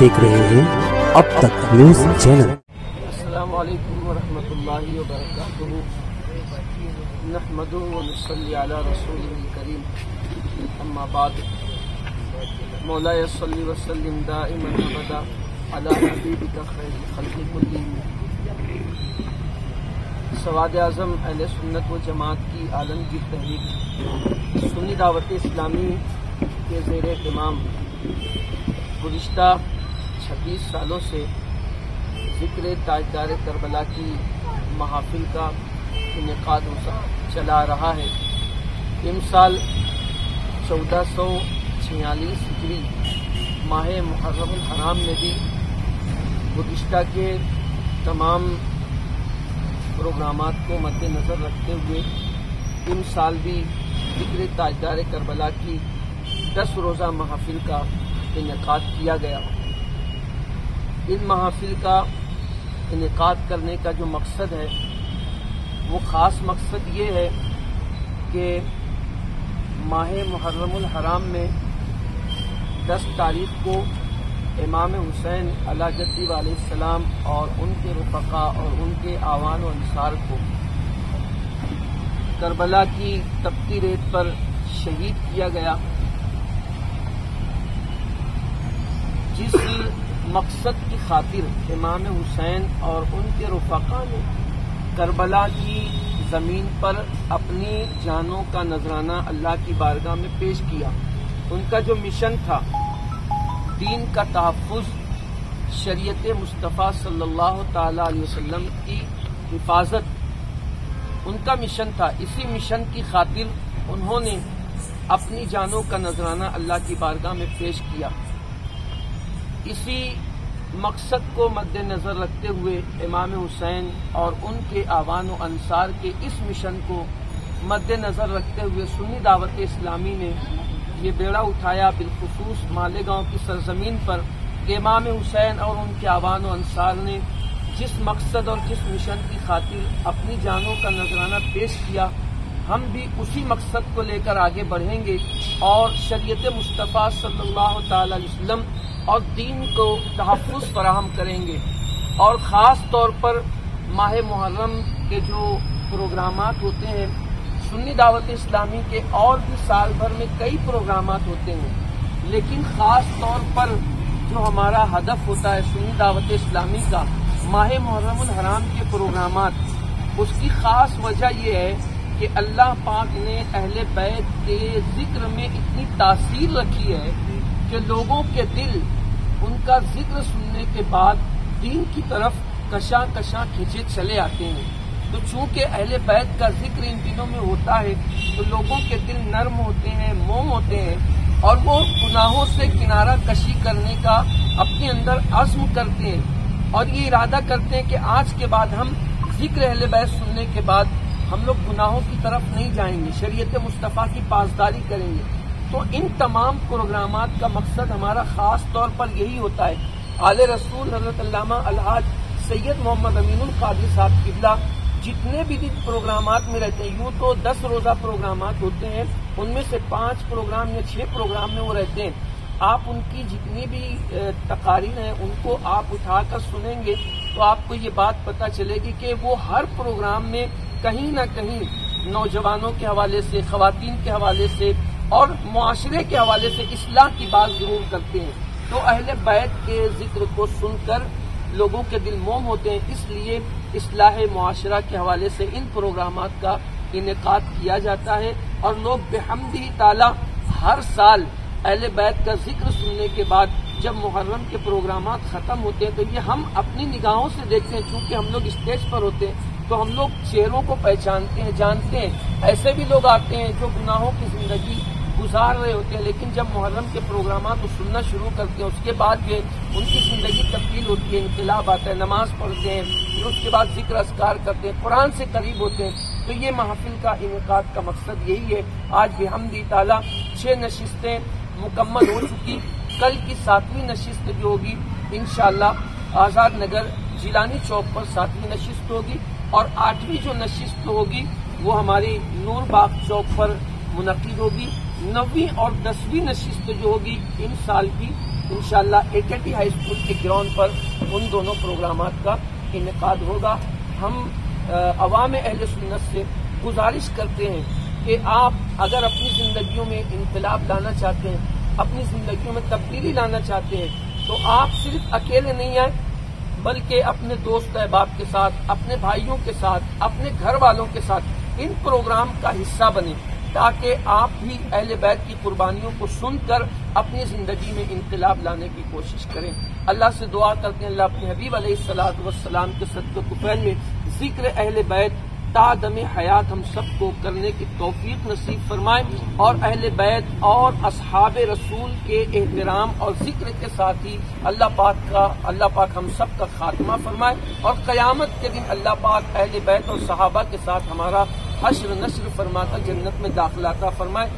देख रहे हैं अब तक न्यूज चैनल। अस्सलामु अलैकुम वरहमतुल्लाहि वबरकातुहू। नहमदुहु व नसल्ली अला रसूलिहिल करीम। अम्मा बाद। मौलाया सल्ली व सल्लिम दाइमन अबदा अला हबीबिका खैरिल खल्क़ि कुल्लिहिम। सवाद आज़म अहले सुन्नत व जमात की आलमगीर तहरीक सुन्नी दावत इस्लामी के ज़ेरे इमाम गुज़िश्ता 26 सालों से ज़िक्र ताजदार करबला की महफिल का इनेकाद चला रहा है। इमसाल 1446 हिजरी माह मुहर्रम हराम में भी गुज़िश्ता के तमाम प्रोग्रामात को मद्देनज़र रखते हुए इमसाल भी ज़िक्र ताजदार करबला की 10 रोज़ा महफिल का इनेकाद किया गया। इन महफिल का इनेकाद करने का जो मकसद है वो ख़ास मकसद ये है कि माह मुहर्रमुल हराम में 10 तारीख को इमाम हुसैन अला जद्दी अलैहिस्सलाम और उनके रुफ़क़ा और उनके आवान व अंसार को करबला की तपती रेत पर शहीद किया गया। जिस मकसद की खातिर इमाम हुसैन और उनके रुफ़क़ा ने करबला की ज़मीन पर अपनी जानों का नजराना अल्लाह की बारगाह में पेश किया, उनका जो मिशन था दीन का तहफ़्फ़ुज़, शरीयत मुस्तफ़ा सल्लल्लाहु ताला अलैहि वसल्लम की हिफाजत, उनका मिशन था। इसी मिशन की खातिर उन्होंने अपनी जानों का नजराना अल्लाह की बारगाह में पेश किया। इसी मकसद को मद्देनज़र रखते हुए इमाम हुसैन और उनके आवान व अंसार के इस मिशन को मद्देनज़र रखते हुए सुन्नी दावत इस्लामी ने ये बेड़ा उठाया, बिलखुसूस मालेगांव की सरजमीन पर कि इमाम हुसैन और उनके आवान व अंसार ने जिस मकसद और जिस मिशन की खातिर अपनी जानों का नजराना पेश किया, हम भी उसी मकसद को लेकर आगे बढ़ेंगे और शरीयत मुस्तफ़ा सल्लल्लाहु ताला अलैहि वसल्लम और दीन को तहफ़्फ़ुज़ फराहम करेंगे। और ख़ास तौर पर माह मुहर्रम के जो प्रोग्रामात होते हैं, सुन्नी दावत इस्लामी के और भी साल भर में कई प्रोग्रामात होते हैं, लेकिन ख़ास तौर पर जो हमारा हदफ होता है सुन्नी दावत इस्लामी का माह मुहर्रमुल हराम के प्रोग्रामात, उसकी ख़ास वजह यह है कि अल्लाह पाक ने अहले बैत के ज़िक्र में इतनी तासीर रखी है कि लोगों के दिल उनका जिक्र सुनने के बाद दीन की तरफ कशा कशा खींचे चले आते हैं। तो चूंकि अहले बैत का जिक्र इन दिनों में होता है तो लोगों के दिल नर्म होते हैं, मोम होते हैं और वो गुनाहों से किनारा कशी करने का अपने अंदर अज़्म करते हैं और ये इरादा करते हैं कि आज के बाद हम जिक्र अहले बैत सुनने के बाद हम लोग गुनाहों की तरफ नहीं जाएंगे, शरीयत मुस्तफ़ा की पासदारी करेंगे। तो इन तमाम प्रोग्रामात का मकसद हमारा खास तौर पर यही होता है। आले रसूल हज़रत अल्लामा अलहाज सैयद मोहम्मद अमीनुल क़ादरी साहब क़िबला जितने भी दिन प्रोग्रामात में रहते हैं, यूँ तो 10 रोज़ा प्रोग्रामात होते हैं, उनमें से 5 प्रोग्राम या 6 प्रोग्राम में वो रहते हैं। आप उनकी जितनी भी तकारीर हैं उनको आप उठाकर सुनेंगे तो आपको ये बात पता चलेगी कि वो हर प्रोग्राम में कहीं ना कहीं नौजवानों के हवाले से, ख़वातीन के हवाले से और मुआशरे के हवाले से इस्लाह की बात जरूर करते हैं। तो अहले बैत के जिक्र को सुनकर लोगों के दिल मोम होते हैं, इसलिए इस्लाह मुआशरा के हवाले से इन प्रोग्रामात का इनेकाद किया जाता है और लोग बेहम्दिही ताला हर साल अहले बैत का जिक्र सुनने के बाद जब मुहर्रम के प्रोग्रामात ख़त्म होते हैं तो ये हम अपनी निगाहों से देखते हैं। चूँकि हम लोग स्टेज पर होते हैं तो हम लोग चेहरों को पहचानते हैं, जानते हैं। ऐसे भी लोग आते हैं जो गुनाहों की ज़िंदगी गुजार रहे होते हैं, लेकिन जब मुहर्रम के प्रोग्रामात को सुनना शुरू करते हैं उसके बाद जो उनकी ज़िंदगी तब्दील होती है, इनकलाब आता है, नमाज पढ़ते हैं, फिर उसके बाद जिक्र अस्कार करते हैं, कुरान से करीब होते हैं। तो ये महफिल का इनेकाद का मकसद यही है। आज बिहम्दी ताला 6 नशिस्तें मुकम्मल हो चुकी, कल की 7वीं नशिस्त जो होगी इंशाअल्लाह आज़ाद नगर जिलानी चौक पर 7वीं नशिस्त होगी और 8वीं जो नशिस्त होगी वो हमारी नूर बाग चौक पर मुनक्किद होगी। 9ویں اور 10ویں نشست جو ہوگی ان سال کی انشاءاللہ AKT ہائی اسکول کے گراؤنڈ پر ان دونوں پروگرامات کا انعقاد ہوگا۔ ہم عوام اہل سنت سے گزارش کرتے ہیں کہ آپ اگر اپنی زندگیوں میں انقلاب لانا چاہتے ہیں، اپنی زندگیوں میں تبدیلی لانا چاہتے ہیں، تو آپ صرف اکیلے نہیں آئے بلکہ اپنے دوست احباب کے ساتھ، اپنے بھائیوں کے ساتھ، اپنے گھر والوں کے ساتھ ان پروگرام کا حصہ بنیں، تاکہ آپ بھی اہل بیت کی قربانیوں کو سن کر اپنی زندگی میں انقلاب لانے کی کوشش کریں۔ اللہ سے دعا کرتے ہیں اللہ اپنے حبیب علیہ الصلوۃ والسلام کے صدقہ طفیل میں ذکر اہل بیت تا دم حیات ہم سب کو کرنے کی توفیق نصیب فرمائے، اور اہل بیت اور اصحاب رسول کے احترام اور ذکر کے ساتھ ہی اللہ پاک ہم سب کا خاتمہ فرمائے، اور قیامت کے دن اللہ پاک اہل بیت اور صحابہ کے ساتھ ہمارا حشر نشر فرما کر جنت میں داخلہ عطا فرمائے۔